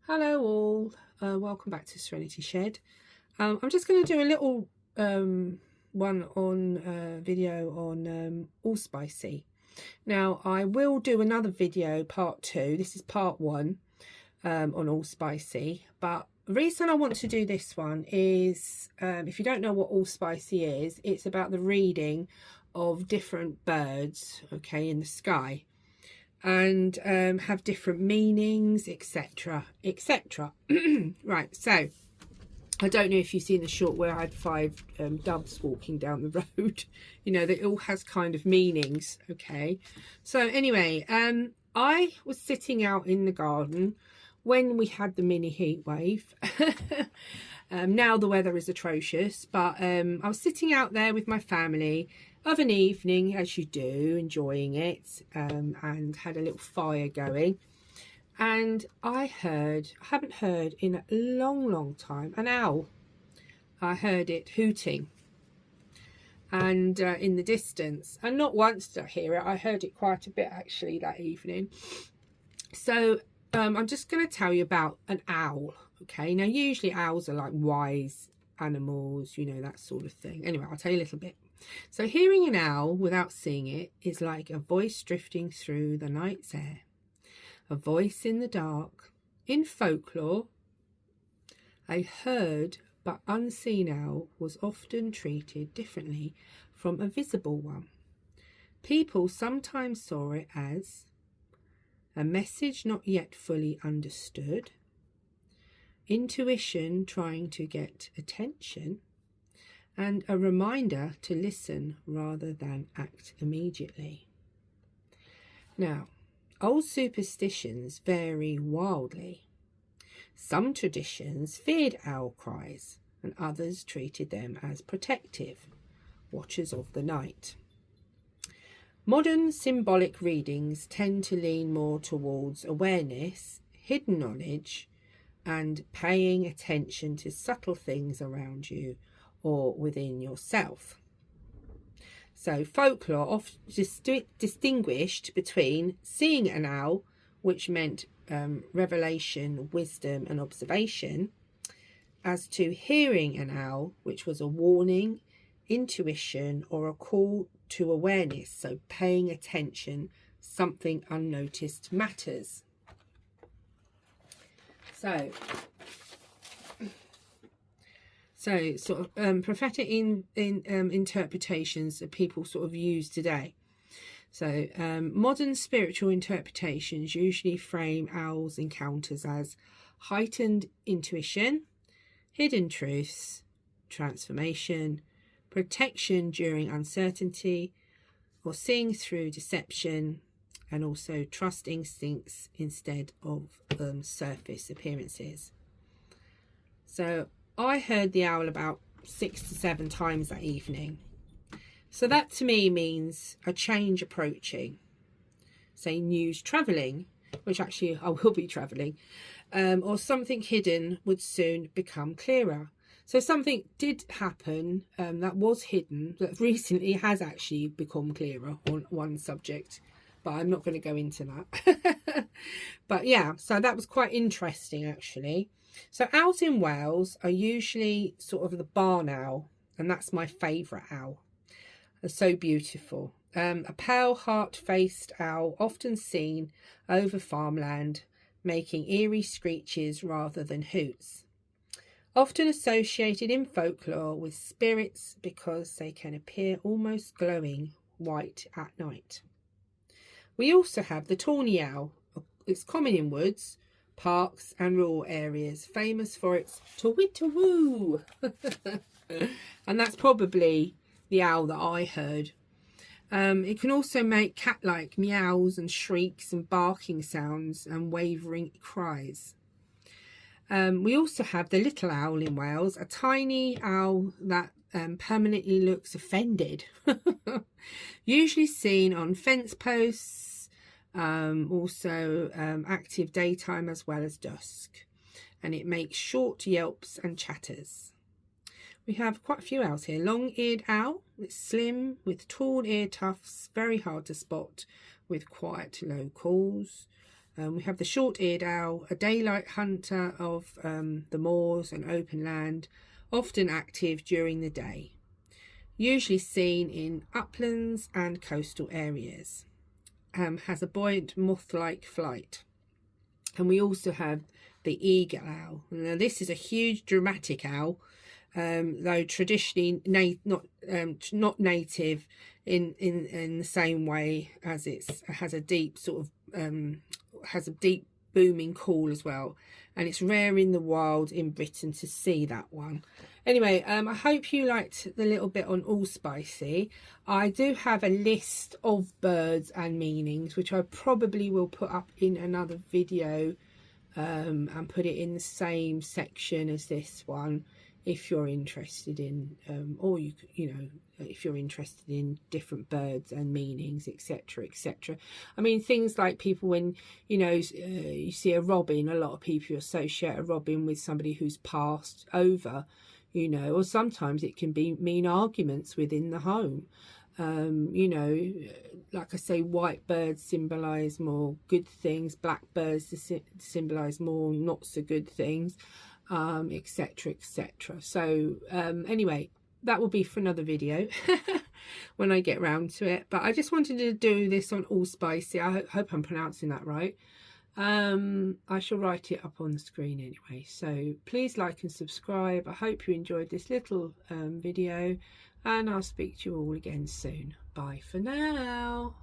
Hello all, welcome back to Serenity Shed. I'm just going to do a little video on Auspicy. Now I will do another video, part 2. This is part 1 on Auspicy, but the reason I want to do this one is if you don't know what Auspicy is, it's about the reading of different birds, okay, in the sky, and have different meanings, etc, etc. Right, so I don't know if you've seen the short where I had 5 doves walking down the road. You know, that it all has kind of meanings. Okay, so anyway, I was sitting out in the garden when we had the mini heat wave. Now the weather is atrocious, but I was sitting out there with my family of an evening, as you do, enjoying it, and had a little fire going. And I haven't heard in a long time, an owl. I heard it hooting, and in the distance, and not once did I hear it. I heard it quite a bit actually that evening. So I'm just going to tell you about an owl. Okay, now usually owls are like wise animals, you know, that sort of thing. Anyway, I'll tell you a little bit. So hearing an owl without seeing it is like a voice drifting through the night's air. A voice in the dark. In folklore, a heard but unseen owl was often treated differently from a visible one. People sometimes saw it as a message not yet fully understood, intuition trying to get attention, and a reminder to listen rather than act immediately. Now, old superstitions vary wildly. Some traditions feared owl cries, and others treated them as protective, watchers of the night. Modern symbolic readings tend to lean more towards awareness, hidden knowledge, and paying attention to subtle things around you or within yourself. So folklore often distinguished between seeing an owl, which meant revelation, wisdom and observation, as to hearing an owl, which was a warning, intuition or a call to awareness. So paying attention, something unnoticed matters. So sort of prophetic interpretations that people sort of use today. So modern spiritual interpretations usually frame owls' encounters as heightened intuition, hidden truths, transformation, protection during uncertainty, or seeing through deception, and also trust instincts instead of surface appearances. So I heard the owl about 6 to 7 times that evening. So that to me means a change approaching. Say news travelling, which actually I will be travelling, or something hidden would soon become clearer. So something did happen that was hidden, that recently has actually become clearer on one subject, but I'm not going to go into that. But yeah, so that was quite interesting actually. So owls in Wales are usually sort of the barn owl, and that's my favourite owl. They're so beautiful. A pale heart-faced owl, often seen over farmland, making eerie screeches rather than hoots. Often associated in folklore with spirits because they can appear almost glowing white at night. We also have the tawny owl. It's common in woods, parks and rural areas, famous for its tawitawoo. And that's probably the owl that I heard. It can also make cat-like meows and shrieks and barking sounds and wavering cries. We also have the little owl in Wales, a tiny owl that permanently looks offended. Usually seen on fence posts, also active daytime as well as dusk, and it makes short yelps and chatters. We have quite a few owls here. Long-eared owl, it's slim with tall ear tufts, very hard to spot, with quiet low calls. We have the short-eared owl, a daylight hunter of the moors and open land, often active during the day, usually seen in uplands and coastal areas. Has a buoyant moth-like flight. And we also have the eagle owl. Now this is a huge dramatic owl, though traditionally not native in the same way, as it has a deep sort of has a deep booming call as well, and it's rare in the wild in Britain to see that one. Anyway, I hope you liked the little bit on Auspicy. I do have a list of birds and meanings, which I probably will put up in another video, and put it in the same section as this one, if you're interested in, or you know, if you're interested in different birds and meanings, etc, etc. I mean, things like people, when you know, you see a robin, a lot of people associate a robin with somebody who's passed over, you know, or sometimes it can mean arguments within the home. You know, like I say, white birds symbolise more good things, black birds symbolise more not so good things, etc, etc. So anyway, that will be for another video when I get round to it, but I just wanted to do this on Auspicy. I hope I'm pronouncing that right. I shall write it up on the screen anyway, so please like and subscribe. I hope you enjoyed this little video, and I'll speak to you all again soon. Bye for now.